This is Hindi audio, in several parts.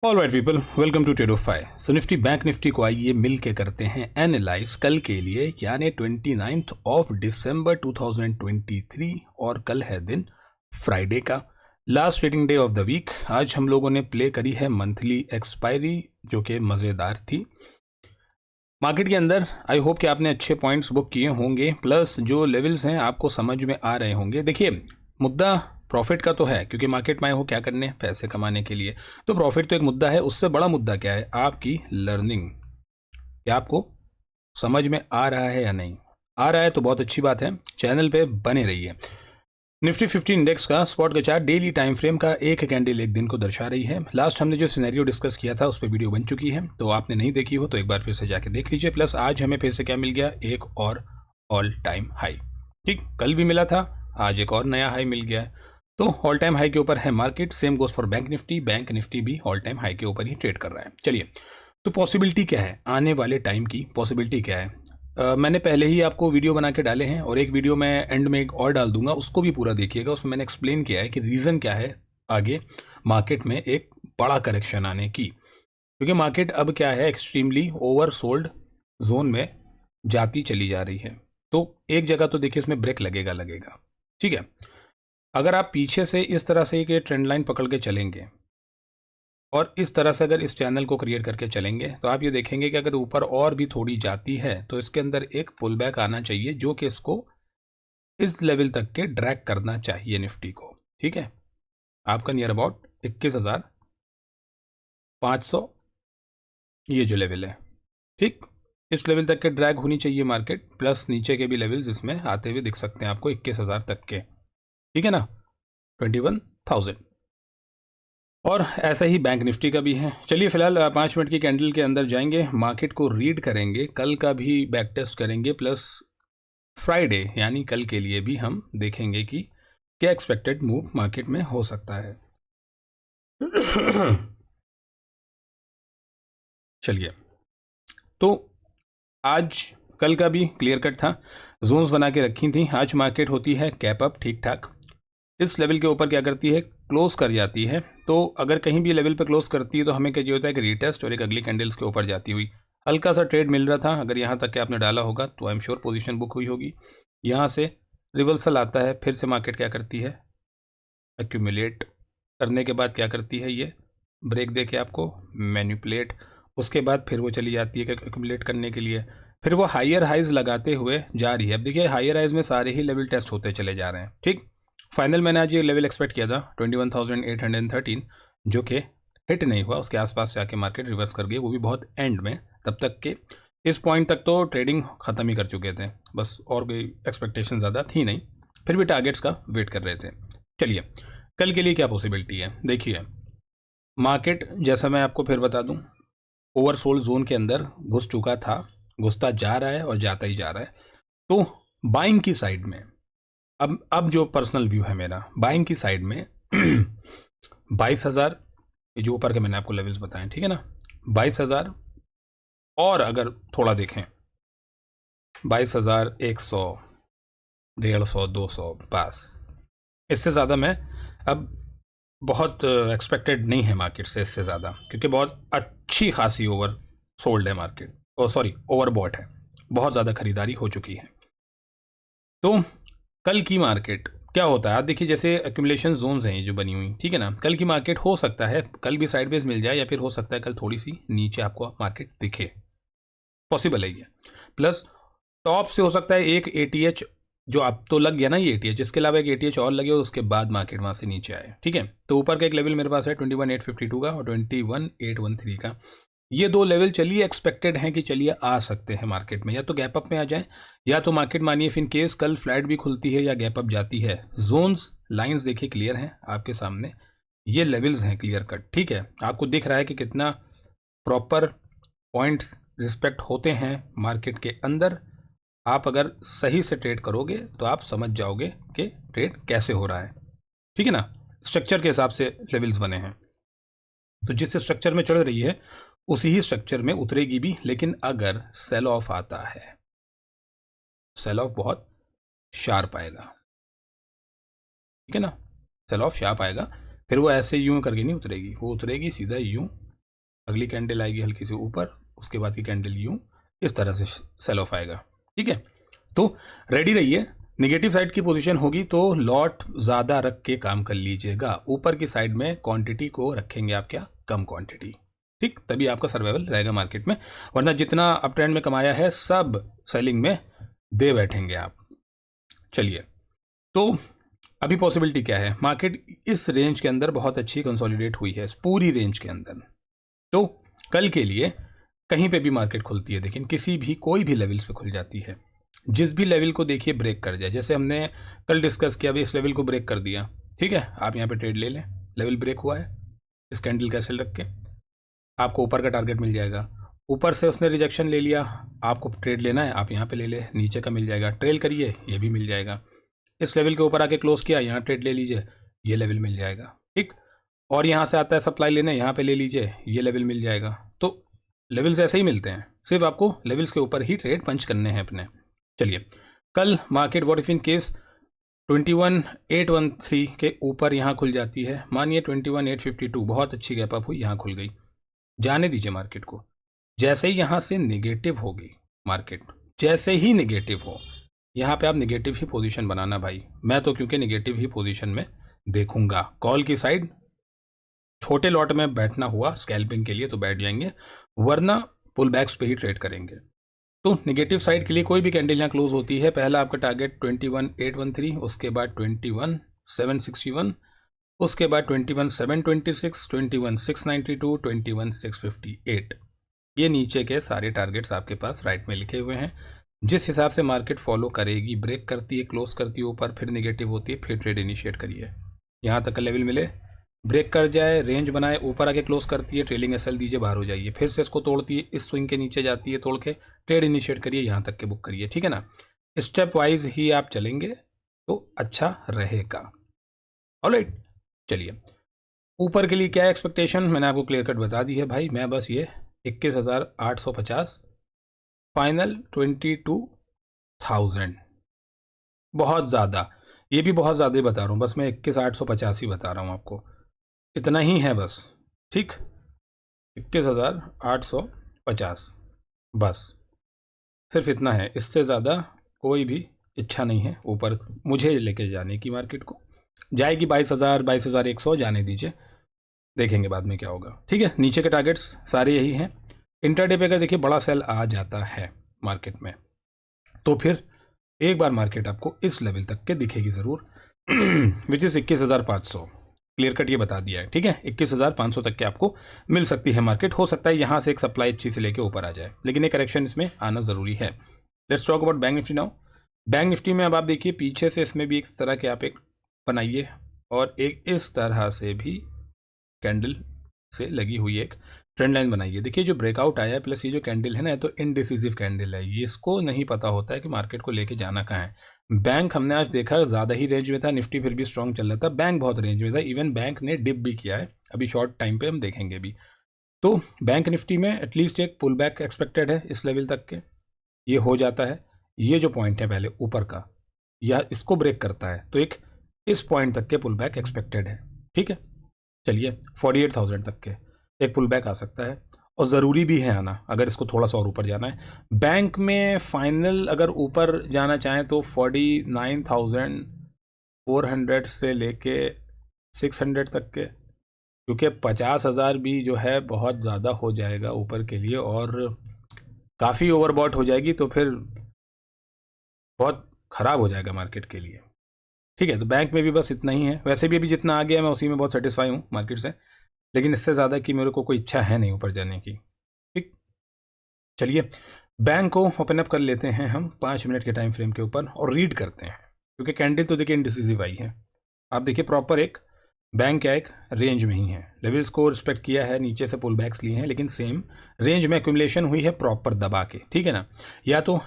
All right people, welcome to Tradofy. So Nifty bank Nifty को आइए मिल के करते हैं एनालाइज कल के लिए, यानी 29 ऑफ दिसंबर 2023 और कल है दिन फ्राइडे का, last trading day of the week. आज हम लोगों ने प्ले करी है मंथली एक्सपायरी, जो कि मज़ेदार थी मार्केट के अंदर। आई होप कि आपने अच्छे पॉइंट्स बुक किए होंगे, प्लस जो लेवल्स हैं आपको समझ में आ रहे होंगे। देखिए, मुद्दा प्रॉफिट का तो है, क्योंकि मार्केट में आए हो क्या करने, पैसे कमाने के लिए। तो प्रॉफिट तो एक मुद्दा है, उससे बड़ा मुद्दा क्या है, आपकी लर्निंग। क्या आपको समझ में आ रहा है या नहीं आ रहा है? तो बहुत अच्छी बात है, चैनल पे बने रहिए। निफ्टी 50 इंडेक्स का स्पॉट का चार्ट डेली टाइम फ्रेम का एक कैंडल एक दिन को दर्शा रही है। लास्ट हमने जो सिनेरियो डिस्कस किया था उस पर वीडियो बन चुकी है, तो आपने नहीं देखी हो तो एक बार फिर से जाके देख लीजिए। प्लस आज हमें फिर से क्या मिल गया, एक और ऑल टाइम हाई। ठीक, कल भी मिला था, आज एक और नया हाई मिल गया है। तो ऑल टाइम हाई के ऊपर है market. Same goes for bank Nifty भी ऑल टाइम हाई के ऊपर ही ट्रेड कर रहा है। चलिए, तो पॉसिबिलिटी क्या है, आने वाले टाइम की पॉसिबिलिटी क्या है? मैंने पहले ही आपको वीडियो बना के डाले हैं, और एक वीडियो मैं एंड में एक और डाल दूंगा, उसको भी पूरा देखिएगा। उसमें मैंने एक्सप्लेन किया है कि रीज़न क्या है आगे मार्केट में एक बड़ा करेक्शन आने की, क्योंकि मार्केट अब क्या है, एक्सट्रीमली ओवरसोल्ड जोन में जाती चली जा रही है। तो एक जगह तो देखिए इसमें ब्रेक लगेगा। ठीक है, अगर आप पीछे से इस तरह से एक ट्रेंड लाइन पकड़ के चलेंगे और इस तरह से अगर इस चैनल को क्रिएट करके चलेंगे, तो आप ये देखेंगे कि अगर ऊपर और भी थोड़ी जाती है तो इसके अंदर एक पुल बैक आना चाहिए, जो कि इसको इस लेवल तक के ड्रैग करना चाहिए निफ्टी को। ठीक है, आपका नियर अबाउट 21,500 ये जो लेवल है, ठीक, इस लेवल तक के ड्रैग होनी चाहिए मार्केट। प्लस नीचे के भी लेवल्स इसमें आते हुए दिख सकते हैं आपको 21,000 तक के। ठीक है ना, 21,000। और ऐसा ही बैंक निफ्टी का भी है। चलिए फिलहाल 5 मिनट की कैंडल के अंदर जाएंगे, मार्केट को रीड करेंगे, कल का भी बैक टेस्ट करेंगे, प्लस फ्राइडे यानी कल के लिए भी हम देखेंगे कि क्या एक्सपेक्टेड मूव मार्केट में हो सकता है। चलिए, तो आज कल का भी क्लियर कट था, जोन्स बना के रखी थी। आज मार्केट होती है कैप अप ठीक ठाक, इस लेवल के ऊपर क्या करती है, क्लोज कर जाती है। तो अगर कहीं भी लेवल पे क्लोज करती है तो हमें क्या होता है कि रीटेस्ट और एक अगली कैंडल्स के ऊपर जाती हुई हल्का सा ट्रेड मिल रहा था। अगर यहाँ तक के आपने डाला होगा तो I am sure position book हुई होगी। यहाँ से रिवर्सल आता है, फिर से मार्केट क्या करती है, एक्यूमुलेट करने के बाद क्या करती है, ये ब्रेक दे के आपको मैनिपुलेट, उसके बाद फिर वो चली जाती है एक्यूमुलेट करने के लिए, फिर वो हायर हाइज लगाते हुए जा रही है। अब देखिए, हायर हाइज में सारे ही लेवल टेस्ट होते चले जा रहे हैं। ठीक, फाइनल मैंने आज ये लेवल एक्सपेक्ट किया था 21,813, जो कि हिट नहीं हुआ, उसके आसपास से आके मार्केट रिवर्स कर गई, वो भी बहुत एंड में। तब तक के इस पॉइंट तक तो ट्रेडिंग ख़त्म ही कर चुके थे, बस और कोई एक्सपेक्टेशन ज़्यादा थी नहीं, फिर भी टारगेट्स का वेट कर रहे थे। चलिए, कल के लिए क्या पॉसिबिलिटी है, देखिए मार्केट, जैसा मैं आपको फिर बता दूं, ओवरसोल्ड जोन के अंदर घुस चुका था, घुसता जा रहा है और जाता ही जा रहा है। तो बाइंग की साइड में, अब जो पर्सनल व्यू है मेरा, बाइंग की साइड में 22,000 जो ऊपर के मैंने आपको लेवल्स बताए, ठीक है ना, 22,000, और अगर थोड़ा देखें 22,100, 150, 200, बस इससे ज़्यादा मैं अब बहुत एक्सपेक्टेड नहीं है मार्केट से, इससे ज़्यादा, क्योंकि बहुत अच्छी खासी ओवर सोल्ड है मार्केट, सॉरी ओवर बॉट है, बहुत ज़्यादा खरीदारी हो चुकी है। तो कल की मार्केट क्या होता है, आप देखिए, जैसे एक्यूमुलेशन जोन्स हैं ये जो बनी हुई, ठीक है ना, कल की मार्केट हो सकता है कल भी साइडवेज मिल जाए, या फिर हो सकता है कल थोड़ी सी नीचे आपको मार्केट दिखे, पॉसिबल है ये। प्लस टॉप से हो सकता है एक एटीएच, जो अब तो लग गया ना ये एटीएच, इसके अलावा एक एटीएच और लगे और उसके बाद मार्केट वहाँ से नीचे आए। ठीक है, तो ऊपर का एक लेवल मेरे पास है 21,852 का और 21,813 का, ये दो लेवल चलिए एक्सपेक्टेड हैं कि चलिए आ सकते हैं मार्केट में, या तो गैप अप में आ जाए, या तो मार्केट मानिए इन केस कल फ्लैट भी खुलती है या गैप अप जाती है। जोन्स लाइंस देखिए क्लियर हैं आपके सामने, ये लेवल्स हैं क्लियर कट। ठीक है, आपको दिख रहा है कि कितना प्रॉपर पॉइंट्स रिस्पेक्ट होते हैं मार्केट के अंदर। आप अगर सही से ट्रेड करोगे तो आप समझ जाओगे कि ट्रेड कैसे हो रहा है। ठीक है ना, स्ट्रक्चर के हिसाब से लेवल्स बने हैं, तो जिस स्ट्रक्चर में चढ़ रही है उसी ही स्ट्रक्चर में उतरेगी भी। लेकिन अगर सेल ऑफ आता है, सेल ऑफ बहुत शार्प आएगा, ठीक है ना, सेल ऑफ शार्प आएगा, फिर वो ऐसे यूं करके नहीं उतरेगी, वो उतरेगी सीधा यूं अगली कैंडल आएगी हल्की सी ऊपर, उसके बाद की कैंडल यूं इस तरह से सेल ऑफ आएगा। ठीक है, तो रेडी रहिए। निगेटिव साइड की पोजीशन होगी तो लॉट ज़्यादा रख के काम कर लीजिएगा। ऊपर की साइड में क्वांटिटी को रखेंगे आप क्या, कम क्वांटिटी। ठीक, तभी आपका सर्वाइवल रहेगा मार्केट में, वरना जितना अप ट्रेंड में कमाया है सब सेलिंग में दे बैठेंगे आप। चलिए, तो अभी पॉसिबिलिटी क्या है, मार्केट इस रेंज के अंदर बहुत अच्छी कंसोलिडेट हुई है, इस पूरी रेंज के अंदर। तो कल के लिए कहीं पे भी मार्केट खुलती है, लेकिन किसी भी कोई भी लेवल्स पे खुल जाती है, जिस भी लेवल को देखिए ब्रेक कर जाए। जैसे हमने कल डिस्कस किया, अभी इस लेवल को ब्रेक कर दिया, ठीक है, आप यहाँ पे ट्रेड ले लें, लेवल ब्रेक हुआ है, इस कैंडल का सेल रख के आपको ऊपर का टारगेट मिल जाएगा। ऊपर से उसने रिजेक्शन ले लिया, आपको ट्रेड लेना है, आप यहाँ पे ले लें, नीचे का मिल जाएगा, ट्रेल करिए, ये भी मिल जाएगा। इस लेवल के ऊपर आके क्लोज किया, यहाँ ट्रेड ले लीजिए, ये लेवल मिल जाएगा। ठीक, और यहाँ से आता है सप्लाई लेने, यहाँ पे ले लीजिए, ये लेवल मिल जाएगा। तो लेवल्स ऐसे ही मिलते हैं, सिर्फ आपको लेवल्स के ऊपर ही ट्रेड पंच करने हैं अपने। चलिए, कल market what if in case 21,813 के ऊपर यहाँ खुल जाती है, मानिए 21,852, बहुत अच्छी गैप अप हुई, यहाँ खुल गई, जाने दीजिए मार्केट को। जैसे ही यहाँ से निगेटिव होगी मार्केट, जैसे ही निगेटिव हो, यहाँ पे आप निगेटिव ही पोजीशन बनाना भाई। मैं तो क्योंकि निगेटिव ही पोजीशन में देखूंगा, कॉल की साइड छोटे लॉट में बैठना हुआ स्कैल्पिंग के लिए तो बैठ जाएंगे, वरना पुल बैक्स पे ही ट्रेड करेंगे। तो निगेटिव साइड के लिए कोई भी कैंडल यहाँ क्लोज होती है, पहला आपका टारगेट 21,813, उसके बाद 21,761, उसके बाद 21,726, 21,692, 21,658। ये नीचे के सारे टारगेट्स आपके पास राइट में लिखे हुए हैं। जिस हिसाब से मार्केट फॉलो करेगी, ब्रेक करती है, क्लोज करती है ऊपर, फिर निगेटिव होती है, फिर ट्रेड इनिशिएट करिए। यहाँ तक का लेवल मिले, ब्रेक कर जाए, रेंज बनाए, ऊपर आके क्लोज करती है, ट्रेलिंग एसएल दीजिए, बाहर हो जाइए, फिर से इसको तोड़ती है, इस स्विंग के नीचे जाती है, तोड़ के ट्रेड इनिशिएट करिए, यहाँ तक के बुक करिए। ठीक है ना, स्टेप वाइज ही आप चलेंगे तो अच्छा रहेगा। ऑलराइट, चलिए, ऊपर के लिए क्या एक्सपेक्टेशन मैंने आपको क्लियर कट बता दी है भाई। मैं बस ये 21,850 फाइनल 22,000, बहुत ज़्यादा, ये भी बहुत ज़्यादा ही बता रहा हूँ, बस मैं 21,850 ही बता रहा हूँ आपको, इतना ही है बस। ठीक, 21,850 बस, सिर्फ इतना है, इससे ज़्यादा कोई भी इच्छा नहीं है ऊपर मुझे लेके जाने की। मार्केट को जाएगी 22,000, 22,100, जाने दीजिए, देखेंगे बाद में क्या होगा। ठीक है, नीचे के टारगेट्स सारे यही हैं। इंटरडे पे अगर देखिए बड़ा सेल आ जाता है मार्केट में, तो फिर एक बार मार्केट आपको इस लेवल तक के दिखेगी ज़रूर, विच इज़ 21,500, क्लियर कट ये बता दिया है। ठीक है, 21,500 तक के आपको मिल सकती है मार्केट। हो सकता है यहाँ से एक सप्लाई अच्छी से लेके ऊपर आ जाए, लेकिन एक करेक्शन इसमें आना ज़रूरी है। Let's talk about bank Nifty now. Bank Nifty में अब आप देखिए पीछे से इसमें भी एक तरह के आप एक बनाइए, और एक इस तरह से भी कैंडल से लगी हुई एक ट्रेंड लाइन बनाइए। देखिए जो ब्रेकआउट आया है प्लस ये जो कैंडल है ना, ये तो इनडिसिसिव कैंडल है, ये इसको नहीं पता होता है कि मार्केट को लेके जाना कहाँ है। बैंक हमने आज देखा ज़्यादा ही रेंज में था, निफ्टी फिर भी स्ट्रॉन्ग चल रहा था, बैंक बहुत रेंज में था, इवन बैंक ने डिप भी किया है, अभी शॉर्ट टाइम पे हम देखेंगे भी। तो बैंक निफ्टी में एटलीस्ट एक पुल बैक एक्सपेक्टेड है इस लेवल तक के, ये हो जाता है, ये जो पॉइंट है पहले ऊपर का, या इसको ब्रेक करता है तो एक इस पॉइंट तक के पुल बैक एक्सपेक्टेड है। ठीक है, चलिए 48,000 तक के एक पुल बैक आ सकता है, और ज़रूरी भी है आना अगर इसको थोड़ा सा और ऊपर जाना है। बैंक में फाइनल अगर ऊपर जाना चाहें तो 49,400 से लेके 600 तक के, क्योंकि 50,000 भी जो है बहुत ज़्यादा हो जाएगा ऊपर के लिए, और काफ़ी ओवरबॉट हो जाएगी, तो फिर बहुत ख़राब हो जाएगा मार्केट के लिए। ठीक है, तो बैंक में भी बस इतना ही है, वैसे भी अभी जितना आ गया मैं उसी में बहुत सेटिस्फाई हूँ मार्केट से, लेकिन इससे ज़्यादा की मेरे को कोई इच्छा है नहीं ऊपर जाने की। ठीक, चलिए बैंक को ओपन अप कर लेते हैं हम 5 मिनट के टाइम फ्रेम के ऊपर और रीड करते हैं, क्योंकि कैंडल तो देखिए इनडिसिसिव आई है। आप देखिए प्रॉपर एक बैंक का एक रेंज में ही है, लेवल्स को रिस्पेक्ट किया है, नीचे से पुल बैक्स लिए हैं, लेकिन सेम रेंज में एक्यूमुलेशन हुई है प्रॉपर दबा के। ठीक है ना, या तो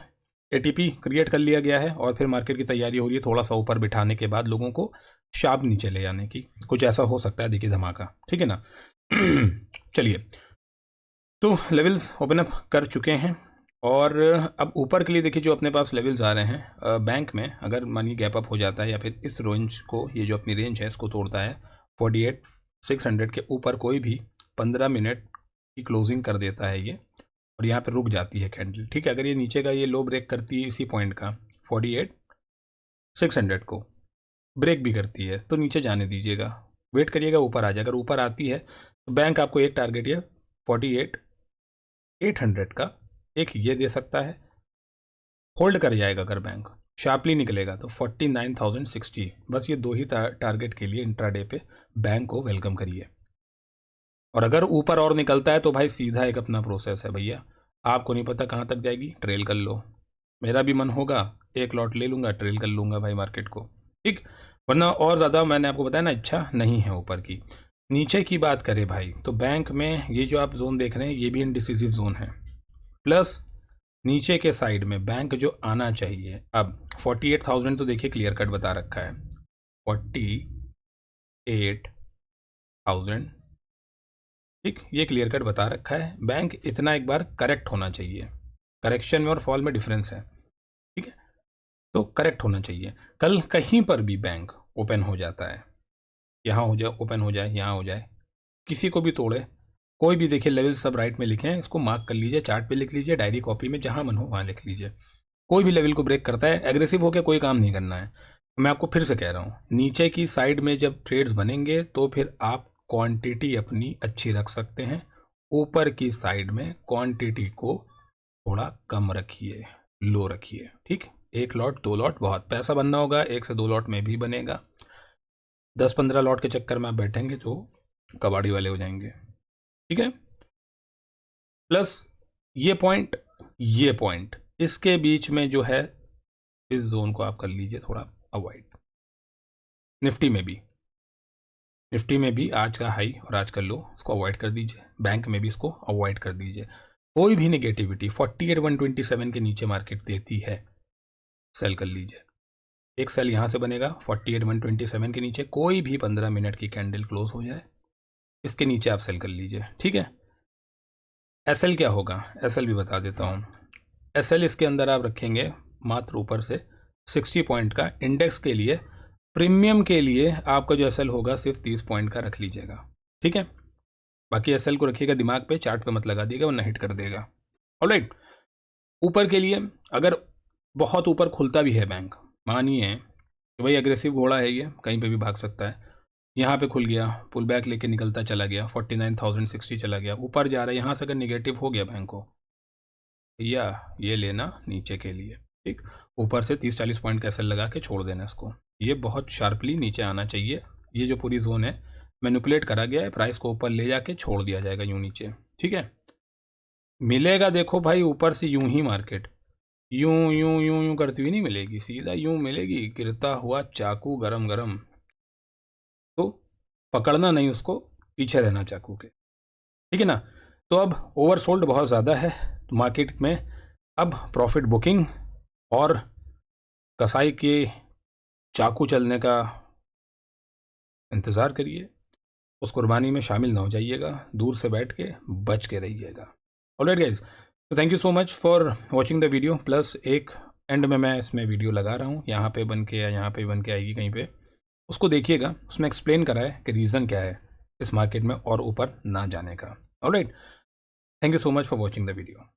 एटीपी क्रिएट कर लिया गया है और फिर मार्केट की तैयारी हो रही है थोड़ा सा ऊपर बिठाने के बाद लोगों को शार्प नीचे ले जाने की, कुछ ऐसा हो सकता है, देखिए धमाका। ठीक है ना, चलिए, तो लेवल्स ओपन अप कर चुके हैं, और अब ऊपर के लिए देखिए जो अपने पास लेवल्स आ रहे हैं बैंक में, अगर मनी गैप अप हो जाता है या फिर इस रेंज को, ये जो अपनी रेंज है इसको तोड़ता है 48,600 के ऊपर, कोई भी 15 मिनट की क्लोजिंग कर देता है ये, और यहाँ पे रुक जाती है कैंडल, ठीक है। अगर ये नीचे का ये लो ब्रेक करती है इसी पॉइंट का 48,600 को ब्रेक भी करती है तो नीचे जाने दीजिएगा, वेट करिएगा, ऊपर आ जाए। अगर ऊपर आती है तो बैंक आपको एक टारगेट ये 48,800 का एक ये दे सकता है, होल्ड कर जाएगा। अगर बैंक शार्पली निकलेगा तो 49,060, बस ये दो ही टारगेट के लिए इंट्राडे पे बैंक को वेलकम करिए। और अगर ऊपर और निकलता है तो भाई सीधा एक अपना प्रोसेस है भैया, आपको नहीं पता कहाँ तक जाएगी, ट्रेल कर लो। मेरा भी मन होगा एक लॉट ले लूँगा, ट्रेल कर लूँगा भाई मार्केट को, ठीक। वरना और ज़्यादा मैंने आपको बताया ना इच्छा नहीं है ऊपर की। नीचे की बात करें भाई तो बैंक में ये जो आप जोन देख रहे हैं ये भी इनडिसिसिव जोन है, प्लस नीचे के साइड में बैंक जो आना चाहिए, अब 48,000 तो देखिए क्लियर कट बता रखा है, 48,000, ठीक, ये क्लियर कट बता रखा है। बैंक इतना एक बार करेक्ट होना चाहिए, करेक्शन में और फॉल में डिफरेंस है, ठीक है, तो करेक्ट होना चाहिए। कल कहीं पर भी बैंक ओपन हो जाता है, यहाँ हो जाए, ओपन हो जाए, यहाँ हो जाए, किसी को भी तोड़े, कोई भी देखिए लेवल सब राइट में लिखे हैं, इसको मार्क कर लीजिए, चार्ट पे लिख लीजिए, डायरी कॉपी में जहाँ मन हो वहाँ लिख लीजिए। कोई भी लेवल को ब्रेक करता है एग्रेसिव होकर कोई काम नहीं करना है। मैं आपको फिर से कह रहा हूँ, नीचे की साइड में जब ट्रेड्स बनेंगे तो फिर आप क्वांटिटी अपनी अच्छी रख सकते हैं, ऊपर की साइड में क्वांटिटी को थोड़ा कम रखिए, लो रखिए, ठीक। एक लॉट दो लॉट बहुत पैसा बनना होगा, एक से दो लॉट में भी बनेगा। 10-15 लॉट के चक्कर में आप बैठेंगे तो कबाड़ी वाले हो जाएंगे, ठीक है। प्लस ये पॉइंट इसके बीच में जो है, इस जोन को आप कर लीजिए थोड़ा अवॉइड। निफ्टी में भी आज का हाई और आज का लो इसको अवॉइड कर दीजिए, बैंक में भी इसको अवॉइड कर दीजिए। कोई भी नेगेटिविटी 48,127 के नीचे मार्केट देती है, सेल कर लीजिए। एक सेल यहाँ से बनेगा 48,127 के नीचे, कोई भी 15 मिनट की कैंडल क्लोज हो जाए इसके नीचे आप सेल कर लीजिए, ठीक है। एसएल क्या होगा, एसएल भी बता देता हूँ। एसएल इसके अंदर आप रखेंगे मात्र ऊपर से 60 पॉइंट का, इंडेक्स के लिए प्रीमियम के लिए आपका जो एसएल होगा सिर्फ 30 पॉइंट का रख लीजिएगा, ठीक है। बाकी एसएल को रखिएगा दिमाग पे, चार्ट पे मत लगा दिएगा वरना हिट कर देगा। ऑलराइट, ऊपर के लिए अगर बहुत ऊपर खुलता भी है बैंक, मानिए कि भाई एग्रेसिव घोड़ा है ये, कहीं पे भी भाग सकता है, यहाँ पे खुल गया, पुल बैक लेके निकलता चला गया, 49,060 चला गया, ऊपर जा रहा है, यहाँ से अगर निगेटिव हो गया बैंक को, या ये लेना नीचे के लिए, ठीक, ऊपर से 30-40 पॉइंट का एसएल लगा के छोड़ देना इसको। ये बहुत शार्पली नीचे आना चाहिए, ये जो पूरी जोन है मैनिपुलेट करा गया है, प्राइस को ऊपर ले जाके छोड़ दिया जाएगा यूँ नीचे, ठीक है। मिलेगा देखो भाई ऊपर से यूं ही मार्केट यूं यूं यूं यूं करती हुई नहीं मिलेगी, सीधा यूं मिलेगी, गिरता हुआ चाकू गरम गरम, तो पकड़ना नहीं उसको, पीछे रहना चाकू के, ठीक है ना। तो अब ओवरसोल्ड बहुत ज़्यादा है तो मार्केट में अब प्रॉफिट बुकिंग और कसाई के चाकू चलने का इंतज़ार करिए, उस कुर्बानी में शामिल ना हो जाइएगा, दूर से बैठ के बच के रहिएगा। ऑलराइट गाइज, तो thank you so much for watching the video. Plus एक एंड में मैं इसमें वीडियो लगा रहा हूँ, यहाँ पे बन के या यहाँ पे बन के आएगी कहीं पे, उसको देखिएगा, उसमें एक्सप्लेन करा है कि रीज़न क्या है इस मार्केट में और ऊपर ना जाने का। Alright, thank you so much for watching the video.